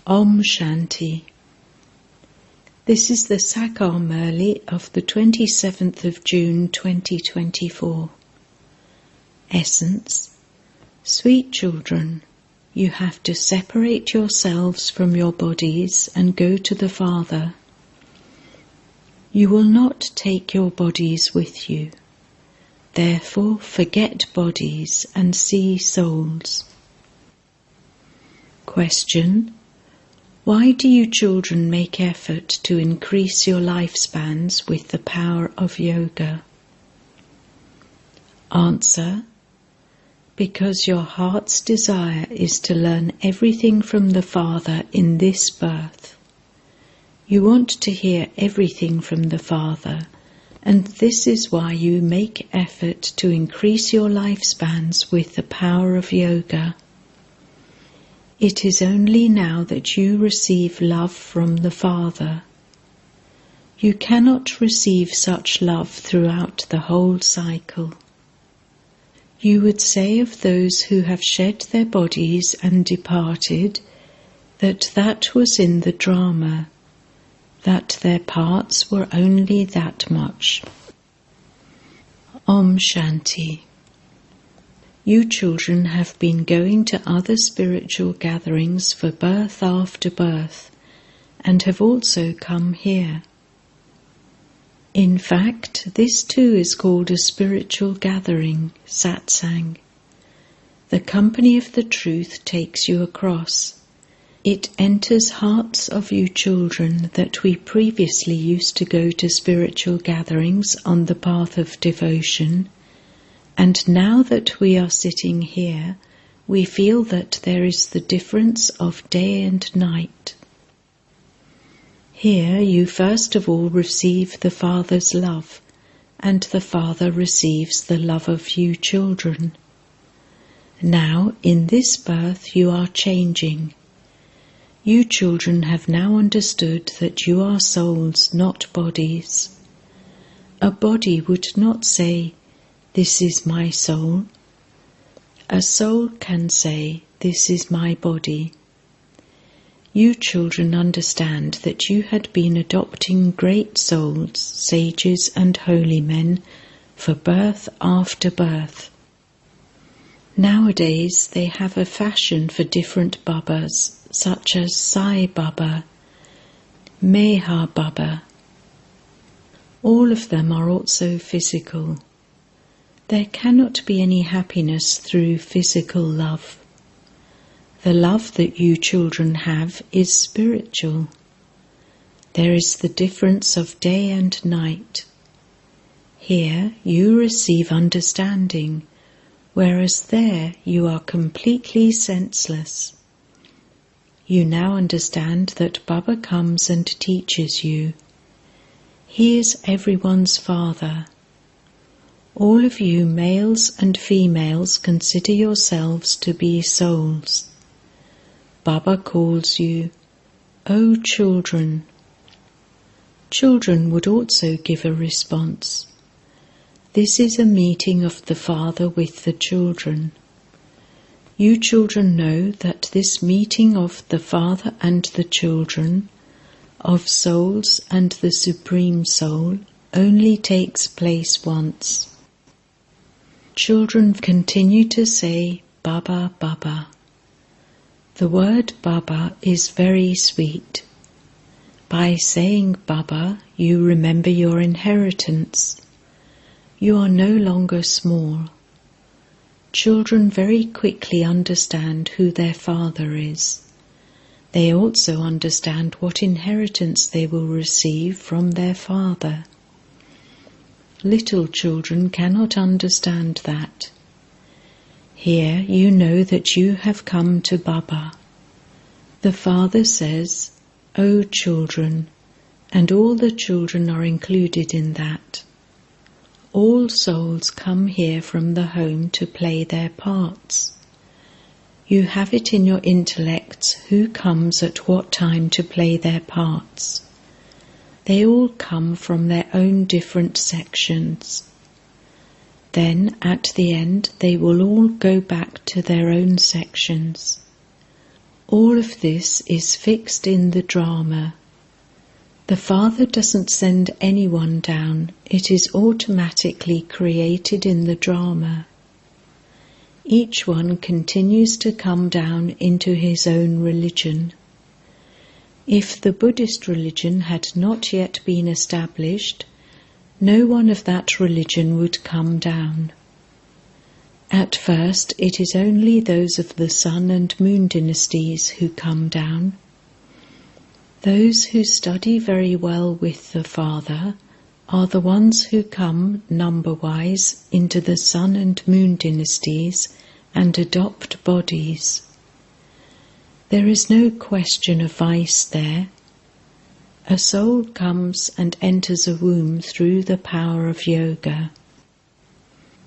Om Shanti. This is the Sakar Murli of the 27th of June 2024. Essence: Sweet children, you have to separate yourselves from your bodies and go to the Father. You will not take your bodies with you. Therefore, forget bodies and see souls. Question: why do you children make effort to increase your lifespans with the power of yoga? Answer: because your heart's desire is to learn everything from the Father in this birth. You want to hear everything from the Father, and this is why you make effort to increase your lifespans with the power of yoga. It is only now that you receive love from the Father. You cannot receive such love throughout the whole cycle. You would say of those who have shed their bodies and departed that was in the drama, that their parts were only that much. Om Shanti. You children have been going to other spiritual gatherings for birth after birth, and have also come here. In fact, this too is called a spiritual gathering, satsang. The company of the truth takes you across. It enters hearts of you children that we previously used to go to spiritual gatherings on the path of devotion, and now that we are sitting here, we feel that there is the difference of day and night. Here you first of all receive the Father's love, and the Father receives the love of you children. Now, in this birth, you are changing. You children have now understood that you are souls, not bodies. A body would not say, "This is my soul." A soul can say, "This is my body." You children understand that you had been adopting great souls, sages and holy men for birth after birth. Nowadays they have a fashion for different Babas, such as Sai Baba, Meha Baba. All of them are also physical. There cannot be any happiness through physical love. The love that you children have is spiritual. There is the difference of day and night. Here you receive understanding, whereas there you are completely senseless. You now understand that Baba comes and teaches you. He is everyone's Father. All of you males and females consider yourselves to be souls. Baba calls you, "O children." Children would also give a response. This is a meeting of the Father with the children. You children know that this meeting of the Father and the children, of souls and the Supreme Soul, only takes place once. Children continue to say, "Baba, Baba." The word Baba is very sweet. By saying Baba, you remember your inheritance. You are no longer small. Children very quickly understand who their Father is. They also understand what inheritance they will receive from their Father. Little children cannot understand that. Here you know that you have come to Baba. The Father says, "O children," and all the children are included in that. All souls come here from the home to play their parts. You have it in your intellects who comes at what time to play their parts. They all come from their own different sections. Then, at the end, they will all go back to their own sections. All of this is fixed in the drama. The Father doesn't send anyone down, it is automatically created in the drama. Each one continues to come down into his own religion. If the Buddhist religion had not yet been established, no one of that religion would come down. At first, it is only those of the Sun and Moon dynasties who come down. Those who study very well with the Father are the ones who come, number-wise, into the Sun and Moon dynasties and adopt bodies. There is no question of vice there. A soul comes and enters a womb through the power of yoga.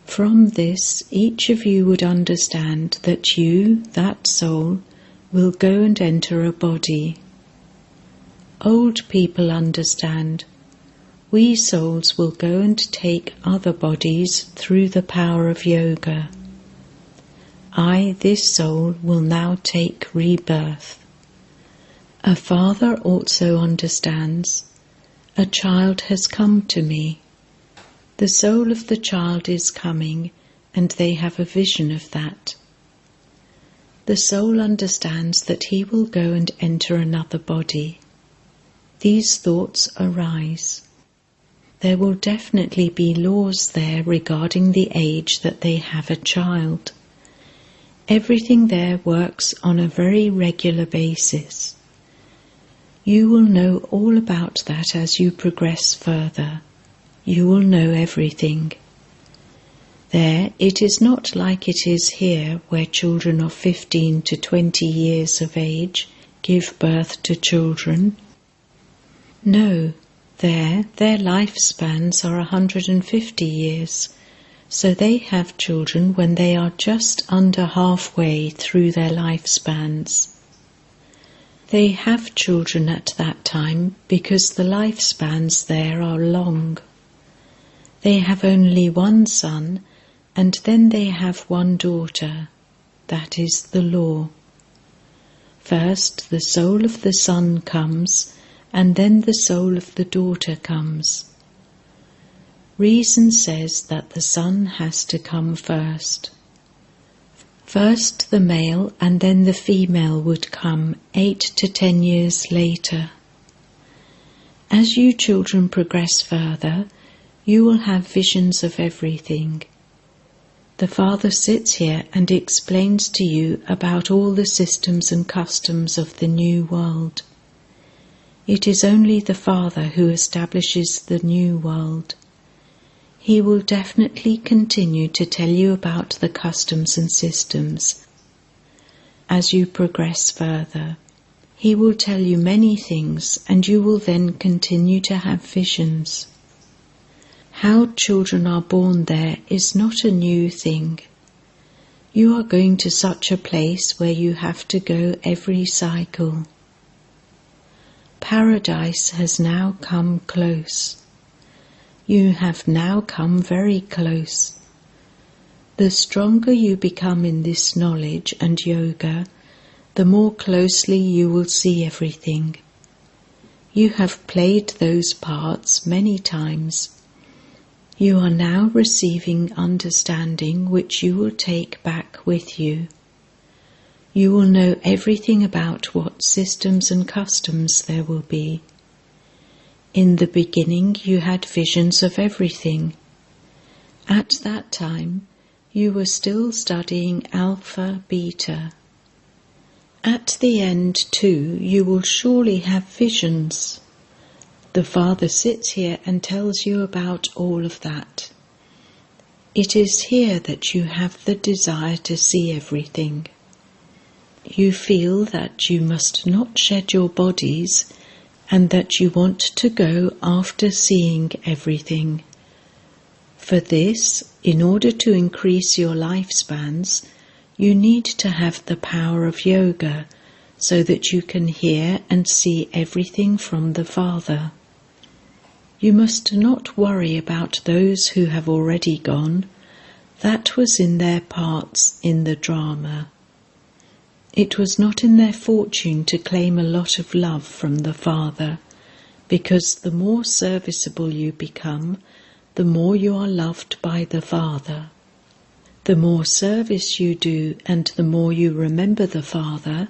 From this, each of you would understand that you, that soul, will go and enter a body. Old people understand. We souls will go and take other bodies through the power of yoga. I, this soul, will now take rebirth. A father also understands. A child has come to me. The soul of the child is coming, and they have a vision of that. The soul understands that he will go and enter another body. These thoughts arise. There will definitely be laws there regarding the age that they have a child. Everything there works on a very regular basis. You will know all about that as you progress further. You will know everything. There, it is not like it is here, where children of 15 to 20 years of age give birth to children. No, there, their lifespans are 150 years, so they have children when they are just under halfway through their lifespans. They have children at that time because the lifespans there are long. They have only one son, and then they have one daughter. That is the law. First, the soul of the son comes, and then the soul of the daughter comes. Reason says that the son has to come first. First the male and then the female would come 8 to 10 years later. As you children progress further, you will have visions of everything. The Father sits here and explains to you about all the systems and customs of the new world. It is only the Father who establishes the new world. He will definitely continue to tell you about the customs and systems. As you progress further, He will tell you many things, and you will then continue to have visions. How children are born there is not a new thing. You are going to such a place where you have to go every cycle. Paradise has now come close. You have now come very close. The stronger you become in this knowledge and yoga, the more closely you will see everything. You have played those parts many times. You are now receiving understanding which you will take back with you. You will know everything about what systems and customs there will be. In the beginning you had visions of everything. At that time you were still studying Alpha, Beta. At the end too you will surely have visions. The Father sits here and tells you about all of that. It is here that you have the desire to see everything. You feel that you must not shed your bodies and that you want to go after seeing everything. For this, in order to increase your lifespans, you need to have the power of yoga so that you can hear and see everything from the Father. You must not worry about those who have already gone. That was in their parts in the drama. It was not in their fortune to claim a lot of love from the Father, because the more serviceable you become, the more you are loved by the Father. The more service you do and the more you remember the Father,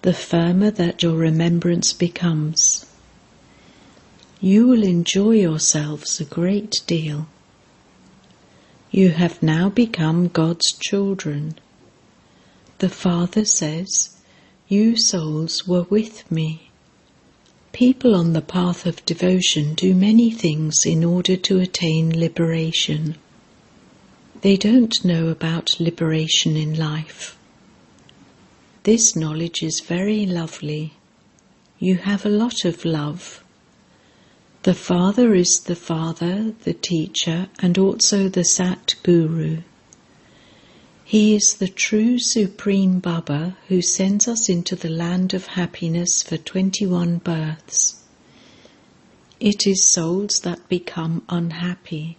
the firmer that your remembrance becomes. You will enjoy yourselves a great deal. You have now become God's children. The Father says, "You souls were with me." People on the path of devotion do many things in order to attain liberation. They don't know about liberation in life. This knowledge is very lovely. You have a lot of love. The Father is the Father, the Teacher, and also the Sat Guru. He is the true Supreme Baba who sends us into the land of happiness for 21 births. It is souls that become unhappy.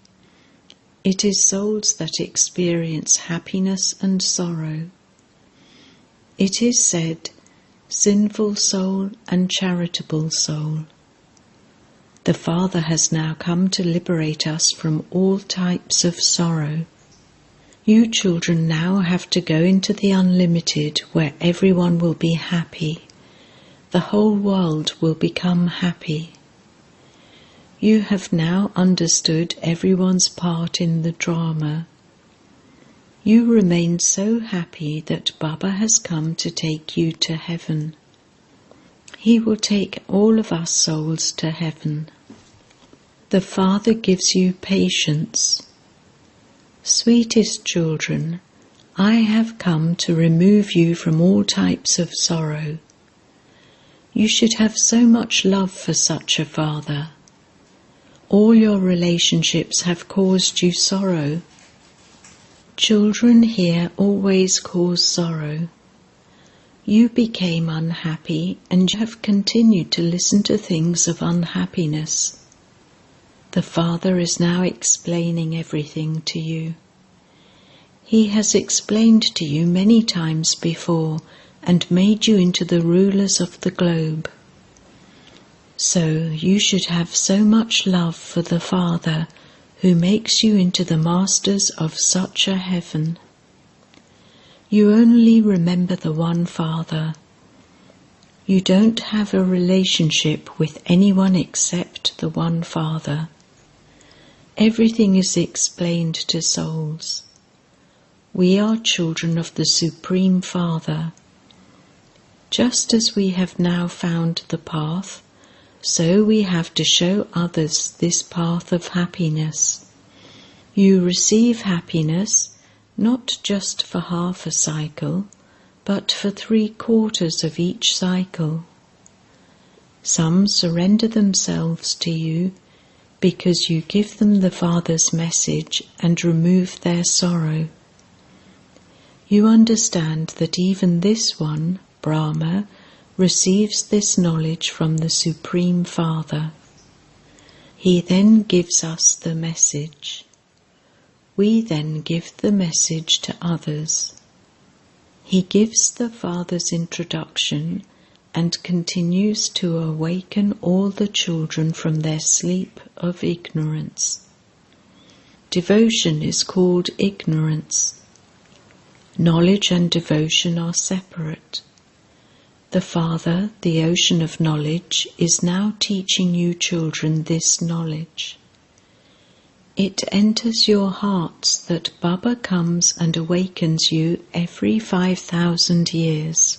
It is souls that experience happiness and sorrow. It is said, sinful soul and charitable soul. The Father has now come to liberate us from all types of sorrow. You children now have to go into the unlimited where everyone will be happy. The whole world will become happy. You have now understood everyone's part in the drama. You remain so happy that Baba has come to take you to heaven. He will take all of us souls to heaven. The Father gives you patience. Sweetest children, I have come to remove you from all types of sorrow. You should have so much love for such a Father. All your relationships have caused you sorrow. Children here always cause sorrow. You became unhappy and you have continued to listen to things of unhappiness. The Father is now explaining everything to you. He has explained to you many times before and made you into the rulers of the globe. So you should have so much love for the Father who makes you into the masters of such a heaven. You only remember the one Father. You don't have a relationship with anyone except the one Father. Everything is explained to souls. We are children of the Supreme Father. Just as we have now found the path, so we have to show others this path of happiness. You receive happiness not just for half a cycle, but for 3/4 of each cycle. Some surrender themselves to you because you give them the Father's message and remove their sorrow. You understand that even this one, Brahma, receives this knowledge from the Supreme Father. He then gives us the message. We then give the message to others. He gives the Father's introduction and continues to awaken all the children from their sleep of ignorance. Devotion is called ignorance. Knowledge and devotion are separate. The Father, the ocean of knowledge, is now teaching you children this knowledge. It enters your hearts that Baba comes and awakens you every 5,000 years.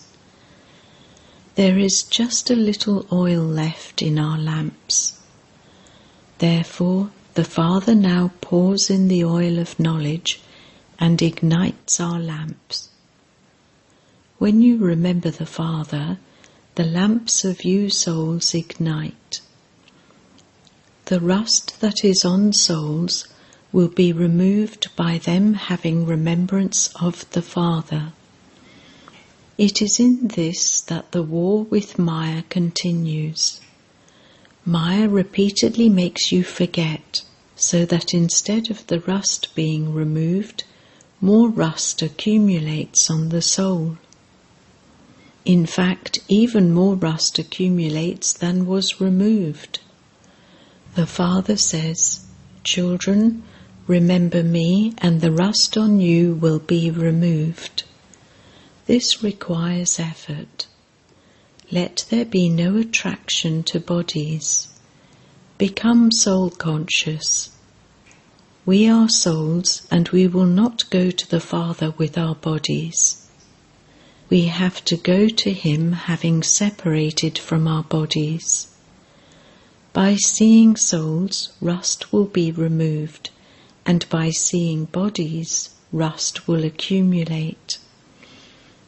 There is just a little oil left in our lamps. Therefore, the Father now pours in the oil of knowledge and ignites our lamps. When you remember the Father, the lamps of you souls ignite. The rust that is on souls will be removed by them having remembrance of the Father. It is in this that the war with Maya continues. Maya repeatedly makes you forget, so that instead of the rust being removed, more rust accumulates on the soul. In fact, even more rust accumulates than was removed. The Father says, "Children, remember me, and the rust on you will be removed." This requires effort. Let there be no attraction to bodies. Become soul-conscious. We are souls, and we will not go to the Father with our bodies. We have to go to Him having separated from our bodies. By seeing souls, rust will be removed, and by seeing bodies, rust will accumulate.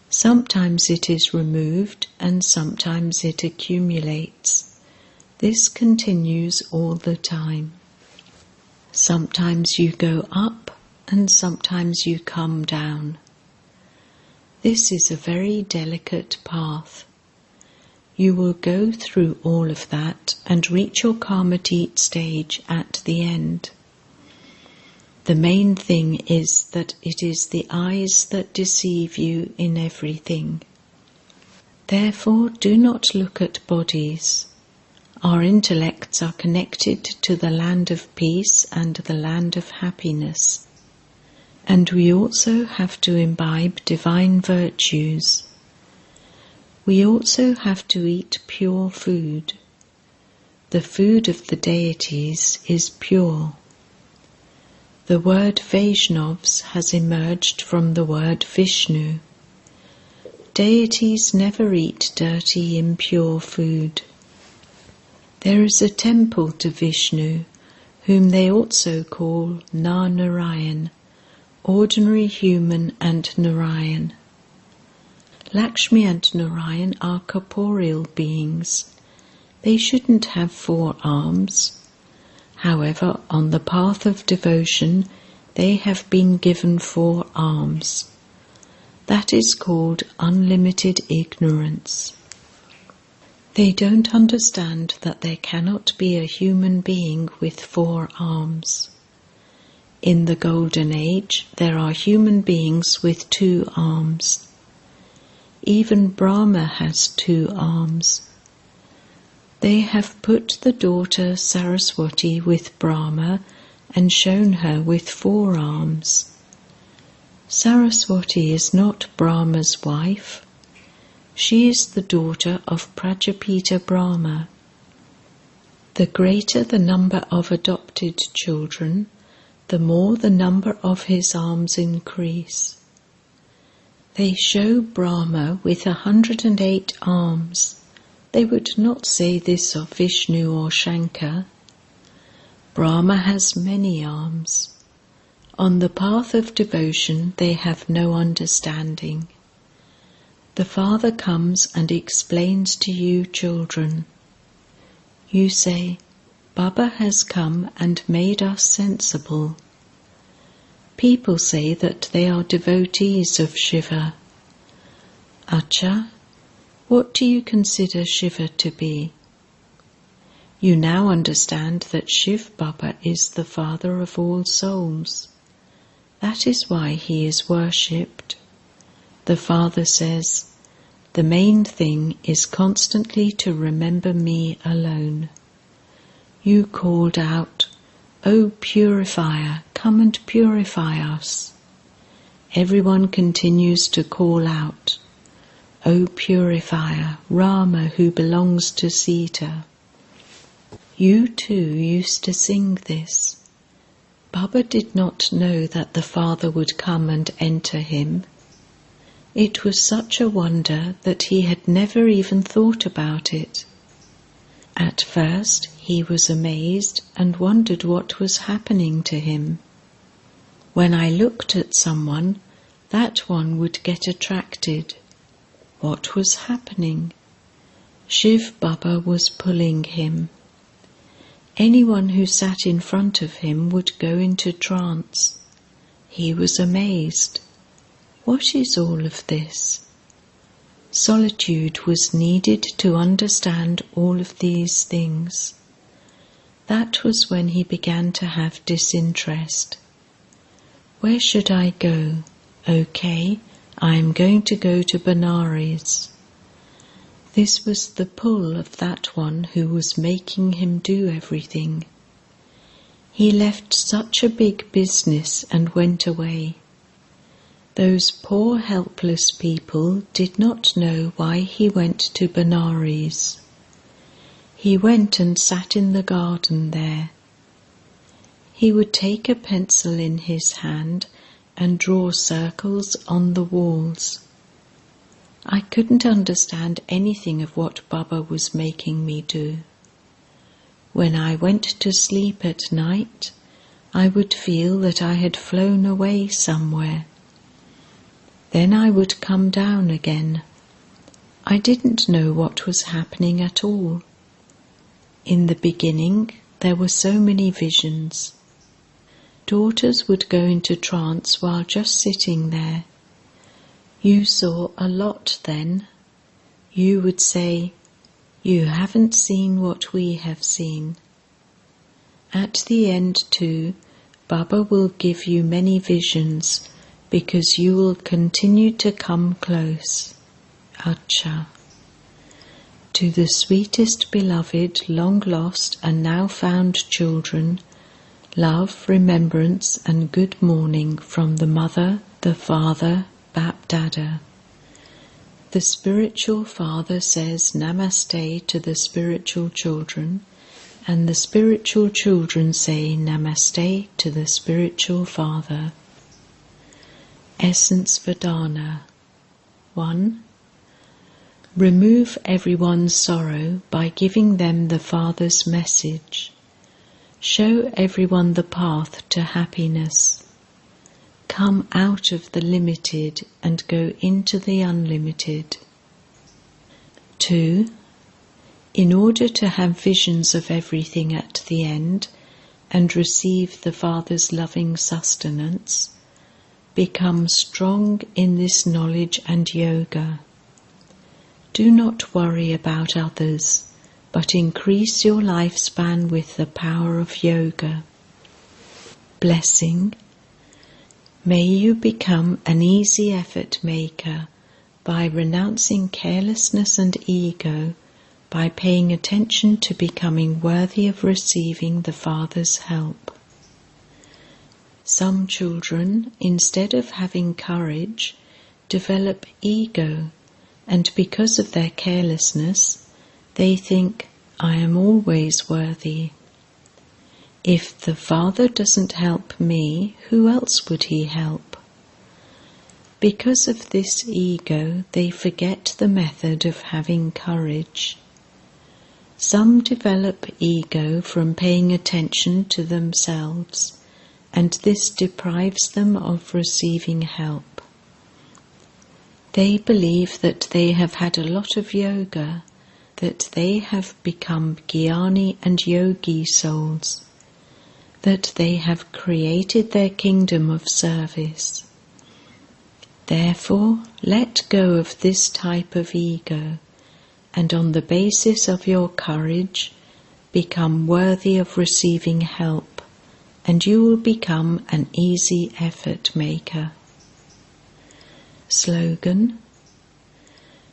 Sometimes it is removed, and sometimes it accumulates. This continues all the time. Sometimes you go up, and sometimes you come down. This is a very delicate path. You will go through all of that and reach your karmatit stage at the end. The main thing is that it is the eyes that deceive you in everything. Therefore, do not look at bodies. Our intellects are connected to the land of peace and the land of happiness. And we also have to imbibe divine virtues. We also have to eat pure food. The food of the deities is pure. The word Vaishnavas has emerged from the word Vishnu. Deities never eat dirty, impure food. There is a temple to Vishnu, whom they also call Narayan, ordinary human and Narayan. Lakshmi and Narayan are corporeal beings. They shouldn't have 4 arms. However, on the path of devotion, they have been given 4 arms. That is called unlimited ignorance. They don't understand that there cannot be a human being with 4 arms. In the Golden Age, there are human beings with 2 arms. Even Brahma has 2 arms. They have put the daughter Saraswati with Brahma and shown her with 4 arms. Saraswati is not Brahma's wife. She is the daughter of Prajapita Brahma. The greater the number of adopted children, the more the number of his arms increase. They show Brahma with 108 arms. They would not say this of Vishnu or Shankar. Brahma has many arms. On the path of devotion they have no understanding. The Father comes and explains to you, children. You say, Baba has come and made us sensible. People say that they are devotees of Shiva. Acha, what do you consider Shiva to be? You now understand that Shiv Baba is the Father of all souls. That is why he is worshipped. The Father says, the main thing is constantly to remember me alone. You called out, O purifier, come and purify us. Everyone continues to call out, O purifier, Rama who belongs to Sita. You too used to sing this. Baba did not know that the Father would come and enter him. It was such a wonder that he had never even thought about it. At first he was amazed and wondered what was happening to him. When I looked at someone, that one would get attracted. What was happening? Shiv Baba was pulling him. Anyone who sat in front of him would go into trance. He was amazed. What is all of this? Solitude was needed to understand all of these things. That was when he began to have disinterest. Where should I go? Okay, I am going to go to Benares. This was the pull of that one who was making him do everything. He left such a big business and went away. Those poor helpless people did not know why he went to Benares. He went and sat in the garden there. He would take a pencil in his hand and draw circles on the walls. I couldn't understand anything of what Baba was making me do. When I went to sleep at night, I would feel that I had flown away somewhere. Then I would come down again. I didn't know what was happening at all. In the beginning, there were so many visions. Daughters would go into trance while just sitting there. You saw a lot then. You would say, "You haven't seen what we have seen." At the end too, Baba will give you many visions because you will continue to come close. Acha. To the sweetest beloved, long lost and now found children, love, remembrance and good morning from the Mother, the Father, Bap Dada. The spiritual father says Namaste to the spiritual children, and the spiritual children say Namaste to the spiritual father. Essence Vedana. 1. Remove everyone's sorrow by giving them the Father's message. Show everyone the path to happiness. Come out of the limited and go into the unlimited. 2. In order to have visions of everything at the end and receive the Father's loving sustenance, become strong in this knowledge and yoga. Do not worry about others, but increase your lifespan with the power of yoga. Blessing. May you become an easy effort maker by renouncing carelessness and ego, by paying attention to becoming worthy of receiving the Father's help. Some children, instead of having courage, develop ego, and because of their carelessness, they think, "I am always worthy. If the Father doesn't help me, who else would he help?" Because of this ego, they forget the method of having courage. Some develop ego from paying attention to themselves, and this deprives them of receiving help. They believe that they have had a lot of yoga, that they have become jnani and yogi souls, that they have created their kingdom of service. Therefore, let go of this type of ego, and on the basis of your courage, become worthy of receiving help, and you will become an easy effort maker. Slogan: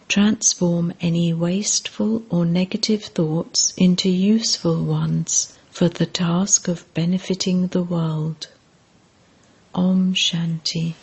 transform any wasteful or negative thoughts into useful ones for the task of benefiting the world. Om Shanti.